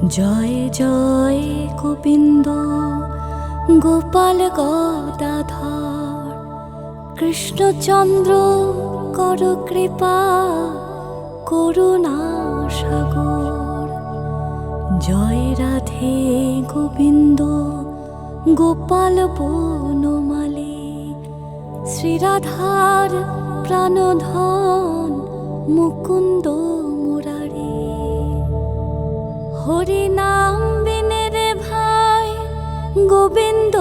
জয় জয় গোবিন্দ গোপাল গদাধর, কৃষ্ণচন্দ্র কর কৃপা করুণা সাগর। জয় রাধে গোবিন্দ গোপাল বনমালী, শ্রীরাধার প্রাণধন মুকুন্দ মুরারি। হরি নাম বিনে রে ভাই, গোবিন্দ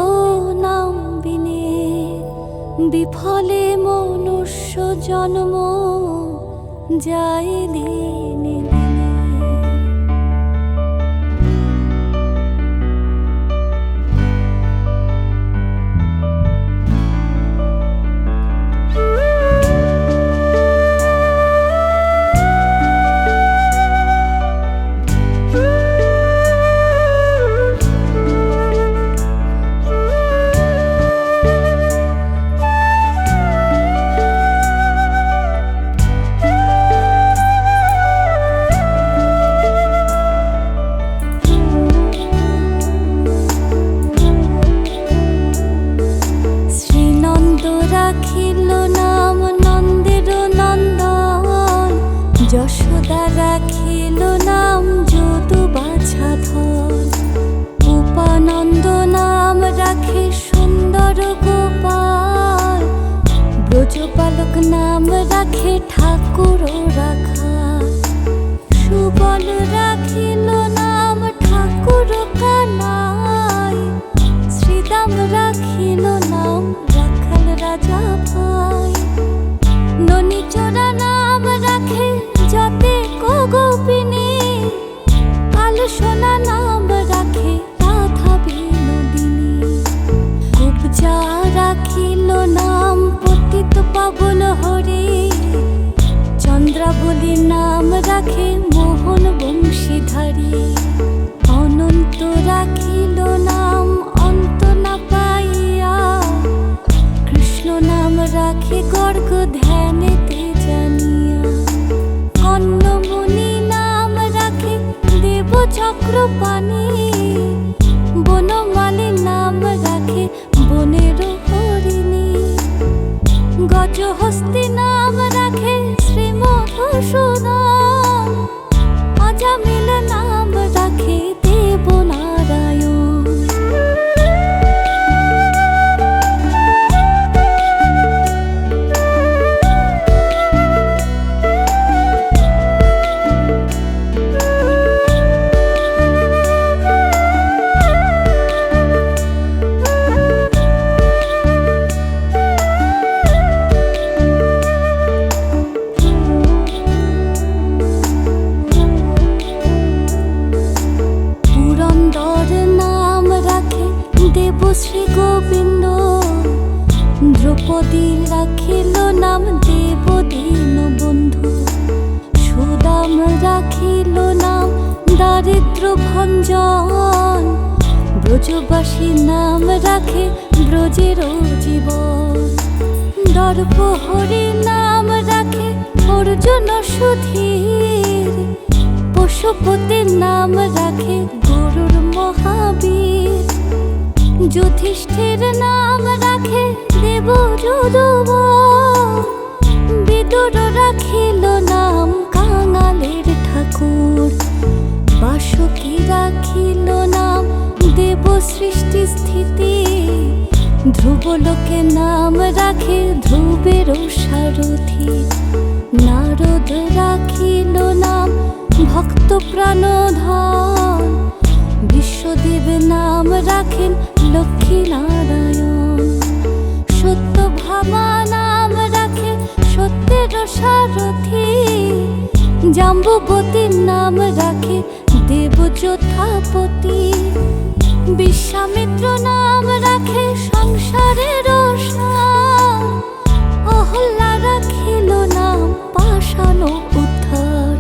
নাম বিনে বিফলে মনুষ্য জন্ম যায় দিনে দিনে। যশোদা রাখিল নাম যদু বাছাধর, উপানন্দ নাম রাখে সুন্দর গোপাল, ব্রজবালক নাম রাখে ঠাকুর রাখা। সুবল রাখিল নাম ঠাকুর কানাই, শ্রীদাম রাখিল নাম রাখাল রাজা ভাই। ননীচরা নাম রাখে যাতে গোপিনী, কালো সোনা নাম রাখে রাধা বিনোদিনী। কুবজা রাখিল নাম পতিত পাবন হরি, চন্দ্রাবলী নাম রাখে মোহন বংশীধারী। অনন্ত রাখিল নাম অন্ত না পাইয়া, কৃষ্ণ নাম রাখে গর্গ ধ্যানেতে জানিয়া। কর্ণমুনি নাম রাখে দেব চক্রপাণি, বনমালী নাম রাখে বনের হরিণী। গজহস্তি নাম রাখে শ্রীমধুসূদন, অজামিল নাম রাখে দেবনারায়ণ। শ্রী গোবিন্দ, দ্রৌপদী রাখিল নাম দেব দীন বন্ধু। সুদাম রাখিল নাম দারিদ্র ভঞ্জন, ব্রজবাসী নাম রাখে ব্রজের জীবন। দর্পহরি নাম রাখে অর্জুন সুধীর, পশুপতির নাম রাখে গরুর মহাবীর। যুধিষ্ঠির নাম রাখে দেব যদুবর, বিদুর রাখিল নাম কাঙালের ঠাকুর। বাসুকী রাখিল নাম দেব সৃষ্টি স্থিতি, ধ্রুবলোকে নাম রাখে ধ্রুবের সারথি। নারদ রাখিল নাম ভক্ত প্রাণধন, বিশ্বদেব নাম রাখেন লক্ষ্মী নারায়ণ। সত্যভামা নাম রাখে সত্যের সারথি, জাম্বুবতীর নাম রাখে দেব যোদ্ধাপতি। বিশ্বামিত্র নাম রাখে সংসারের সার, অহল্যা রাখিল নাম পাষাণ উদ্ধার।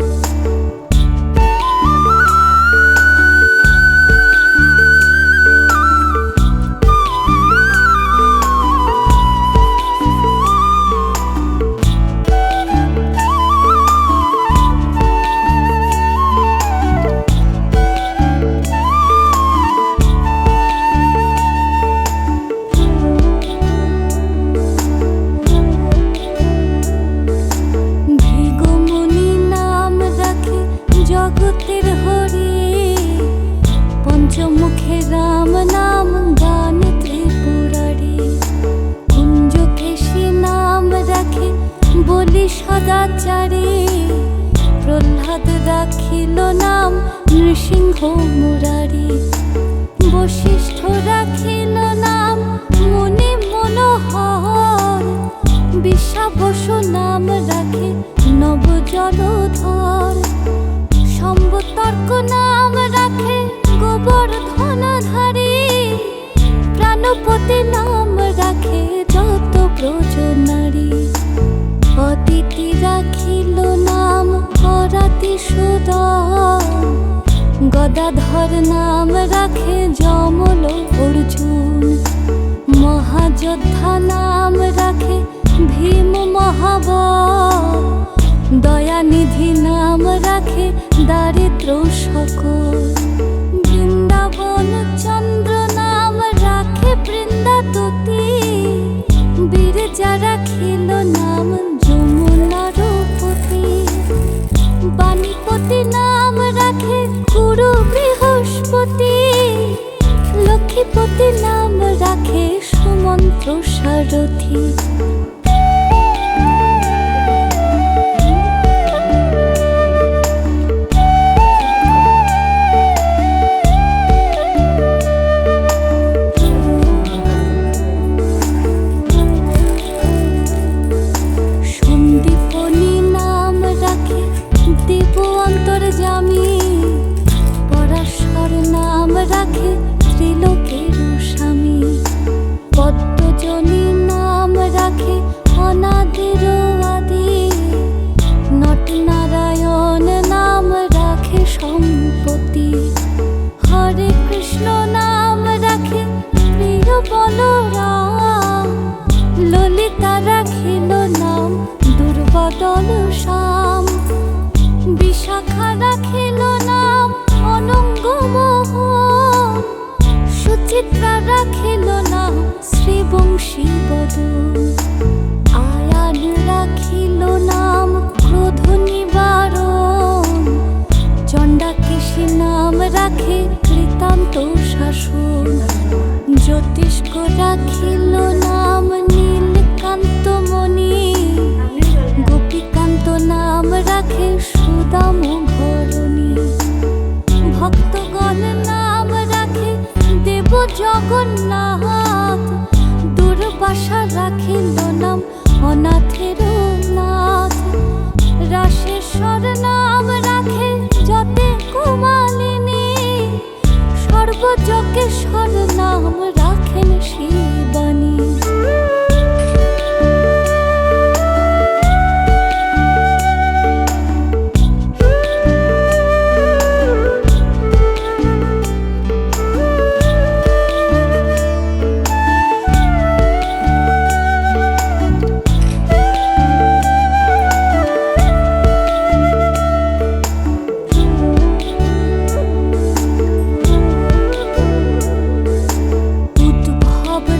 অত্যাচারী। প্রহ্লাদ রাখিল নাম নৃসিংহ মুরারি। বশিষ্ঠ রাখিল নাম মুনি মনোহর। বিশ্বাবসু নাম রাখে নব জলধর। সম্বতর্ক নাম রাখে গোবর্ধনধারী। প্রাণপতি নাম রাখে যত ব্রজ নারী। অদিতি রাখিল নাম অরাতি সুদন। গদাধর নাম রাখে যমল অর্জুন। মহাযোদ্ধা নাম রাখে ভীম মহাবল। দয়ানিধি নাম রাখে দারিদ্র সকল। বৃন্দাবন চন্দ্র নাম রাখে বৃন্দাততী। বীরজা রাখিল নাম যমুনারপতি। বাণীপতি নাম রাখে গুরু বৃহস্পতি। লক্ষ্মীপতি নাম রাখে সুমন্ত্র সারথি। সন্দীপনী নাম রাখে দেব অন্তর্যামী। পরাশর নাম রাখে ত্রিলোকের স্বামী। পদ্মজনী নাম রাখে অনাদির আদি। নটনারায়ণ নাম রাখে সম্পত্তি। হরে কৃষ্ণ নাম রাখে প্রিয় বলরাম। ললিতা রাখিল নাম দুর্বদল শ্যাম। বিশাখা রাখিল নাম অনঙ্গ মোহন। সুচিত্রা রাখিল নাম শ্রীবংশী বদন। আয়ান রাখিল নাম ক্রোধ নিবারণ। চণ্ডাকেশী নাম রাখে কৃতান্ত শাসন। জ্যোতিষ্ক রাখিল নাম নীলকান্ত মণি। গোপীকান্ত নাম রাখে সুদাম ঘরণী। ভক্তগণ নাম রাখে দেব জগন্নাথ। দুর্বাসা রাখিল নাম অনাথের নাথ। রাশেশ্বর নাম রাখে যতে কুমালিনী। সর্বযজ্ঞেশ্বর নাম রাখেন শিবানী।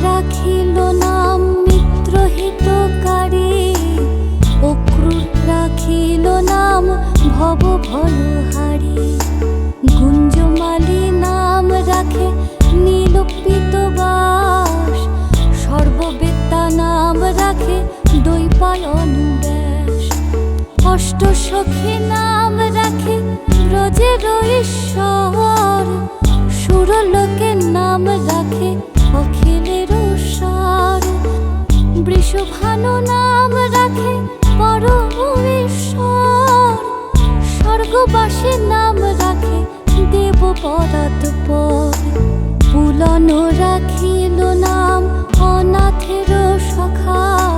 রাখিল নাম মিত্রহিতকারী। অক্রূর রাখিল নাম ভব ভয়হারী। গুঞ্জমালী নাম রাখে নীলপিত বাস। সর্ববেত্তা নাম রাখে দৈপায়ন ব্যাস। অষ্টসখী নাম রাখে ব্রজের ঈশ্বর। সুরলোকের নাম রাখে অখিলের সার। বৃষভানু নাম রাখে পরম ঈশ্বর। স্বর্গবাসী নাম রাখে দেব পরাৎপর। পুলন রাখিল নাম অনাথের সখা।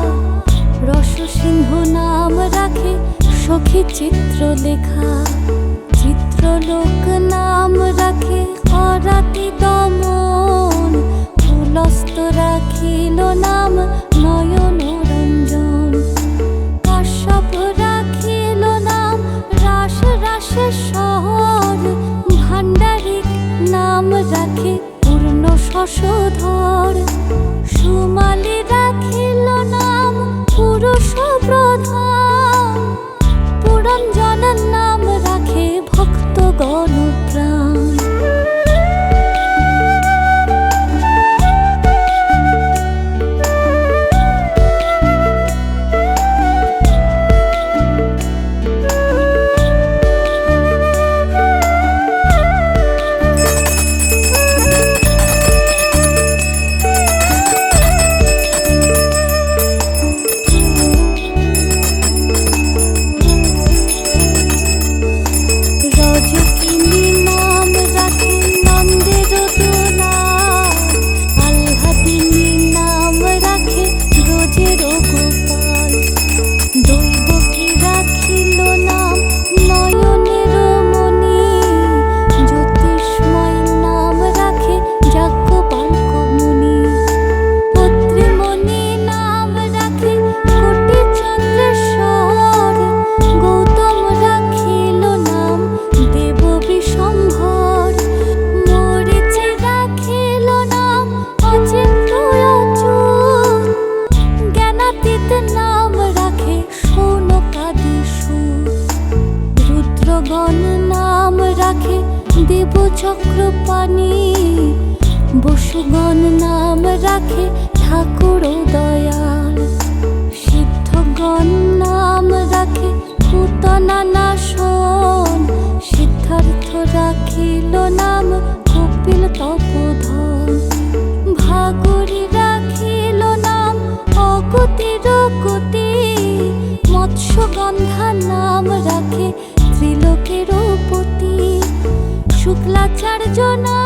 রসসিংহ নাম রাখে সখী চিত্রলেখা। চিত্রলোক নাম রাখে অরাতি দমন। পুলস্ত রাখিল নাম নয়ন রঞ্জন। কাশ্যপ রাখিল নাম রাস রাসেশ্বর। ভাণ্ডারিক নাম রাখে পূর্ণ শশধর। সুমালী রাখিল নাম পুরুষ প্রধান। পুরঞ্জন নাম রাখে ভক্তগণ প্রাণ। চক্রপাণি, বসুগণ নাম রাখে ঠাকুর দয়াল। সিদ্ধগণ নাম রাখে পুতনা নাশন, সিদ্ধার্থ রাখিল নাম কপিল তপোধন। ভাগরী রাখিল নাম অগতির গতি, মৎস্যগন্ধা নাম রাখে ত্রিলোকের পতি। শুক্লাচার্য নাম